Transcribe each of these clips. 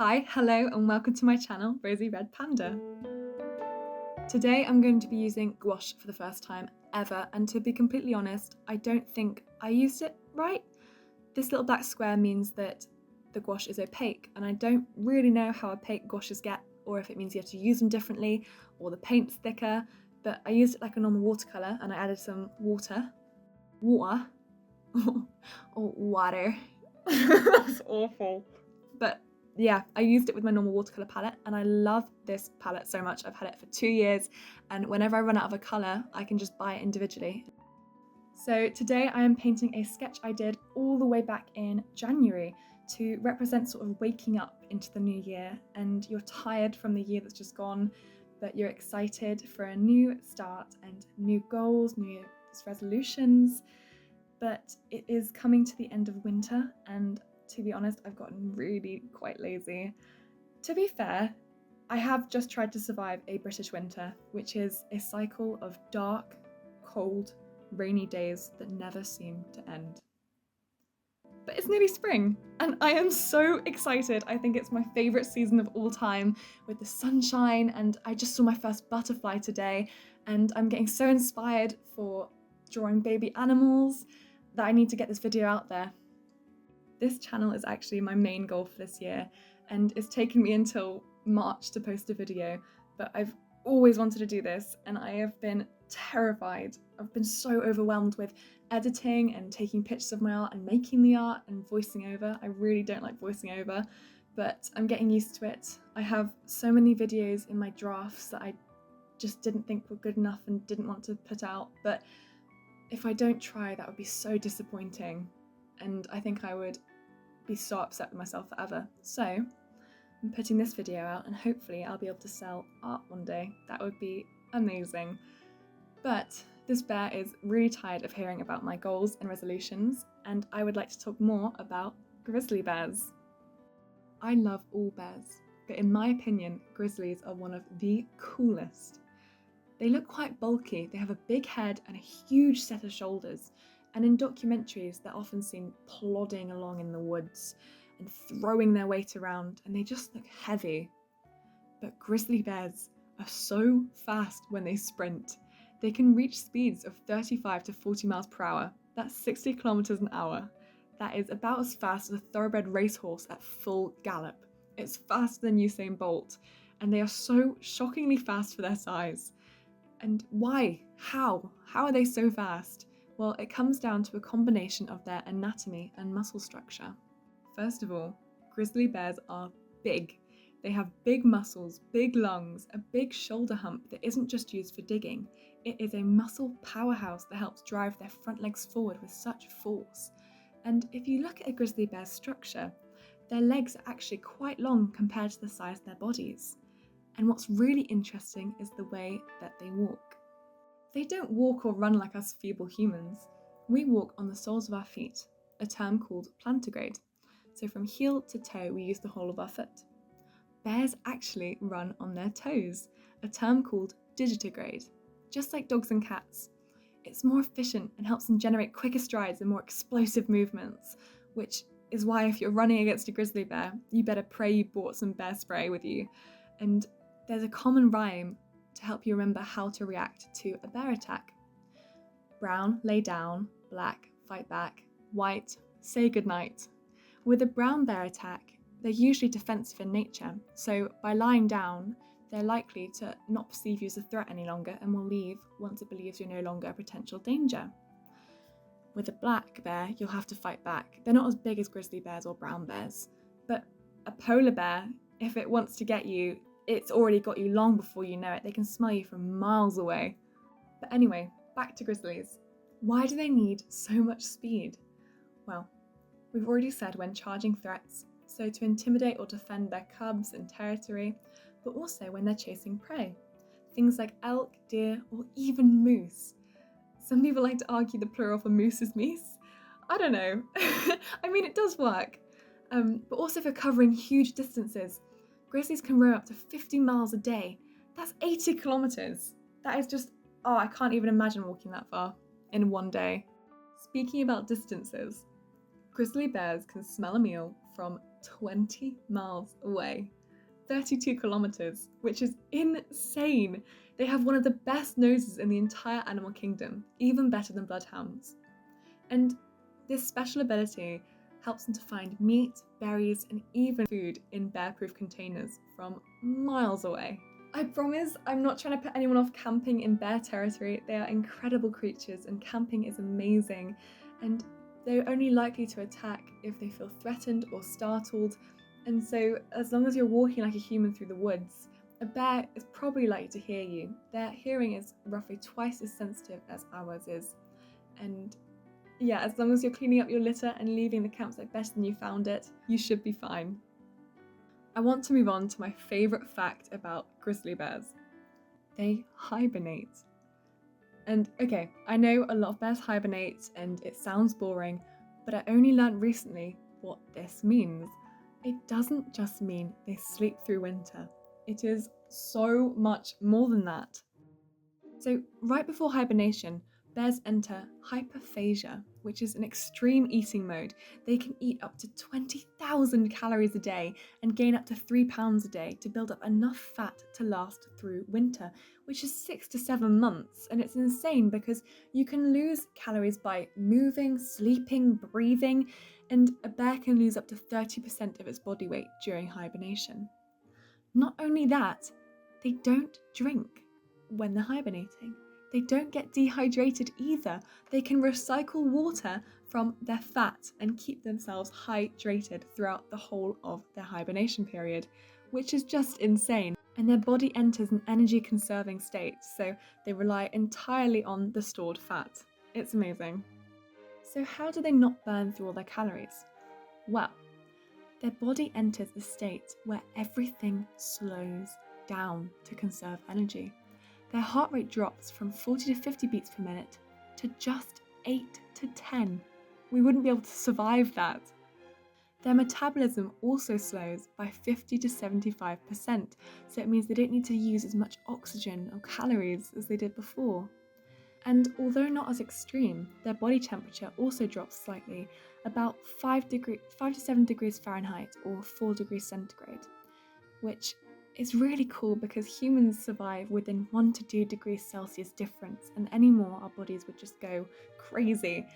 Hi, hello, and welcome to my channel, Rosy Red Panda. Today I'm going to be using gouache for the first time ever, and to be completely honest, I don't think I used it right. This little black square means that the gouache is opaque, and I don't really know how opaque gouaches get, or if it means you have to use them differently, or the paint's thicker, but I used it like a normal watercolour, and I added some water, or water. That's awful. But yeah, I used it with my normal watercolour palette and I love this palette so much. I've had it for 2 years and whenever I run out of a colour, I can just buy it individually. So today I am painting a sketch I did all the way back in January to represent sort of waking up into the new year, and you're tired from the year that's just gone, but you're excited for a new start and new goals, new resolutions. But it is coming to the end of winter, and to be honest, I've gotten really quite lazy. To be fair, I have just tried to survive a British winter, which is a cycle of dark, cold, rainy days that never seem to end. But it's nearly spring, and I am so excited. I think it's my favourite season of all time, with the sunshine, and I just saw my first butterfly today, and I'm getting so inspired for drawing baby animals that I need to get this video out there. This channel is actually my main goal for this year, and it's taken me until March to post a video, but I've always wanted to do this and I have been terrified. I've been so overwhelmed with editing and taking pictures of my art and making the art and voicing over. I really don't like voicing over, but I'm getting used to it. I have so many videos in my drafts that I just didn't think were good enough and didn't want to put out, but if I don't try, that would be so disappointing, and I think I would be so upset with myself forever. So I'm putting this video out and hopefully I'll be able to sell art one day. That would be amazing. But this bear is really tired of hearing about my goals and resolutions, and I would like to talk more about grizzly bears. I love all bears, but in my opinion, grizzlies are one of the coolest. They look quite bulky, they have a big head and a huge set of shoulders, and in documentaries they're often seen plodding along in the woods and throwing their weight around, and they just look heavy. But grizzly bears are so fast when they sprint. They can reach speeds of 35 to 40 miles per hour. That's 60 kilometers an hour. That is about as fast as a thoroughbred racehorse at full gallop. It's faster than Usain Bolt, and they are so shockingly fast for their size. And why? How? How are they so fast? Well, it comes down to a combination of their anatomy and muscle structure. First of all, grizzly bears are big. They have big muscles, big lungs, a big shoulder hump that isn't just used for digging. It is a muscle powerhouse that helps drive their front legs forward with such force. And if you look at a grizzly bear's structure, their legs are actually quite long compared to the size of their bodies. And what's really interesting is the way that they walk. They don't walk or run like us feeble humans. We walk on the soles of our feet, a term called plantigrade. So from heel to toe, we use the whole of our foot. Bears actually run on their toes, a term called digitigrade. Just like dogs and cats, it's more efficient and helps them generate quicker strides and more explosive movements, which is why if you're running against a grizzly bear, you better pray you brought some bear spray with you. And there's a common rhyme to help you remember how to react to a bear attack. Brown, lay down. Black, fight back. White, say goodnight. With a brown bear attack, they're usually defensive in nature, so by lying down, they're likely to not perceive you as a threat any longer and will leave once it believes you're no longer a potential danger. With a black bear, you'll have to fight back. They're not as big as grizzly bears or brown bears, but a polar bear, if it wants to get you, it's already got you long before you know it. They can smell you from miles away. But anyway, back to grizzlies. Why do they need so much speed? Well, we've already said when charging threats, so to intimidate or defend their cubs and territory, but also when they're chasing prey. Things like elk, deer, or even moose. Some people like to argue the plural for moose is meese. I don't know. I mean, it does work. But also for covering huge distances. Grizzlies can row up to 50 miles a day. That's 80 kilometers. That is just, I can't even imagine walking that far in one day. Speaking about distances, grizzly bears can smell a meal from 20 miles away. 32 kilometers, which is insane. They have one of the best noses in the entire animal kingdom, even better than bloodhounds. And this special ability helps them to find meat, berries, and even food in bear-proof containers from miles away. I promise I'm not trying to put anyone off camping in bear territory. They are incredible creatures and camping is amazing, and they're only likely to attack if they feel threatened or startled. And so as long as you're walking like a human through the woods, a bear is probably likely to hear you. Their hearing is roughly twice as sensitive as ours is. And yeah, as long as you're cleaning up your litter and leaving the campsite better than you found it, you should be fine. I want to move on to my favourite fact about grizzly bears. They hibernate. And okay, I know a lot of bears hibernate and it sounds boring, but I only learned recently what this means. It doesn't just mean they sleep through winter. It is so much more than that. So right before hibernation, bears enter hyperphagia, which is an extreme eating mode. They can eat up to 20,000 calories a day and gain up to 3 pounds a day to build up enough fat to last through winter, which is 6 to 7 months. And it's insane because you can lose calories by moving, sleeping, breathing, and a bear can lose up to 30% of its body weight during hibernation. Not only that, they don't drink when they're hibernating. They don't get dehydrated either. They can recycle water from their fat and keep themselves hydrated throughout the whole of their hibernation period, which is just insane. And their body enters an energy conserving state, so they rely entirely on the stored fat. It's amazing. So how do they not burn through all their calories? Well, their body enters a state where everything slows down to conserve energy. Their heart rate drops from 40 to 50 beats per minute to just 8 to 10. We wouldn't be able to survive that. Their metabolism also slows by 50 to 75%, so it means they don't need to use as much oxygen or calories as they did before. And although not as extreme, their body temperature also drops slightly, about 5 to 7 degrees Fahrenheit or 4 degrees centigrade, which is really cool because humans survive within 1 to 2 degrees Celsius difference, and any more our bodies would just go crazy.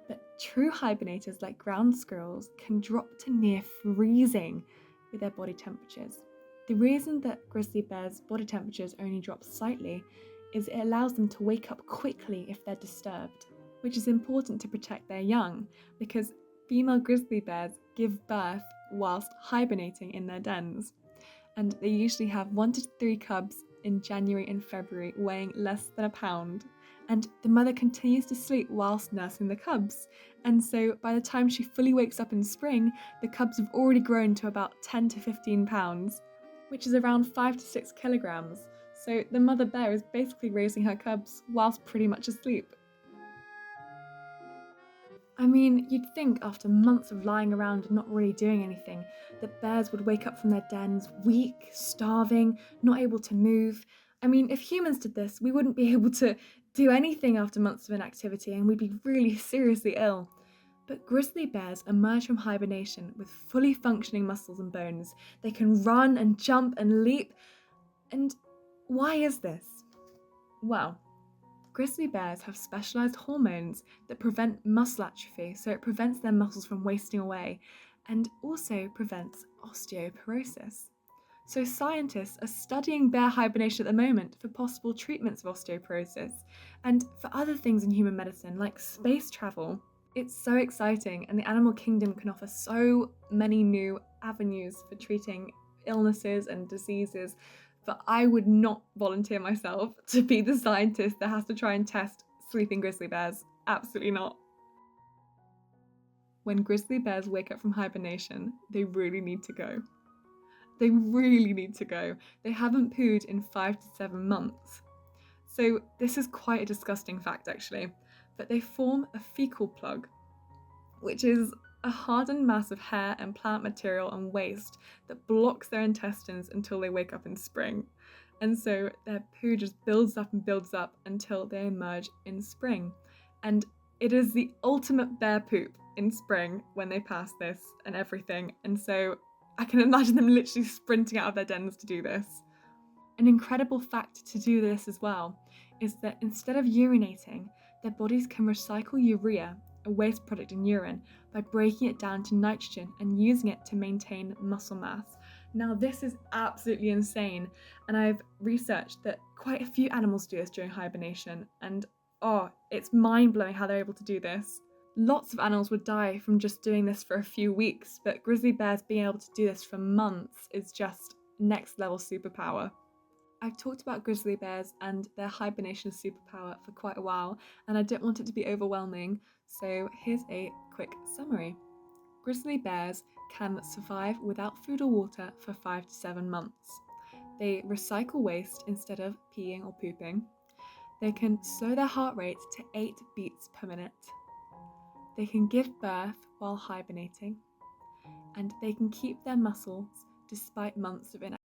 But true hibernators like ground squirrels can drop to near freezing with their body temperatures. The reason that grizzly bears' body temperatures only drop slightly is it allows them to wake up quickly if they're disturbed, which is important to protect their young because female grizzly bears give birth whilst hibernating in their dens. And they usually have 1 to 3 cubs in January and February weighing less than a pound. And the mother continues to sleep whilst nursing the cubs. And so by the time she fully wakes up in spring, the cubs have already grown to about 10 to 15 pounds, which is around 5 to 6 kilograms. So the mother bear is basically raising her cubs whilst pretty much asleep. I mean, you'd think after months of lying around and not really doing anything, that bears would wake up from their dens weak, starving, not able to move. I mean, if humans did this, we wouldn't be able to do anything after months of inactivity and we'd be really seriously ill. But grizzly bears emerge from hibernation with fully functioning muscles and bones. They can run and jump and leap. And why is this? Well, grizzly bears have specialised hormones that prevent muscle atrophy, so it prevents their muscles from wasting away and also prevents osteoporosis. So scientists are studying bear hibernation at the moment for possible treatments of osteoporosis and for other things in human medicine like space travel. It's so exciting, and the animal kingdom can offer so many new avenues for treating illnesses and diseases. But I would not volunteer myself to be the scientist that has to try and test sleeping grizzly bears. Absolutely not. When grizzly bears wake up from hibernation, they really need to go. They really need to go. They haven't pooed in 5 to 7 months. So this is quite a disgusting fact actually, but they form a fecal plug, which is a hardened mass of hair and plant material and waste that blocks their intestines until they wake up in spring. And so their poo just builds up and builds up until they emerge in spring. And It is the ultimate bear poop in spring when they pass this and everything, and so I can imagine them literally sprinting out of their dens to do this. An incredible fact to do this as well is that instead of urinating, their bodies can recycle urea, a waste product in urine, by breaking it down to nitrogen and using it to maintain muscle mass. Now, this is absolutely insane, and I've researched that quite a few animals do this during hibernation, and oh, it's mind-blowing how they're able to do this. Lots of animals would die from just doing this for a few weeks, but grizzly bears being able to do this for months is just next level superpower. I've talked about grizzly bears and their hibernation superpower for quite a while, and I don't want it to be overwhelming, so here's a quick summary. Grizzly bears can survive without food or water for 5 to 7 months. They recycle waste instead of peeing or pooping. They can slow their heart rate to 8 beats per minute. They can give birth while hibernating. And they can keep their muscles despite months of inactivity.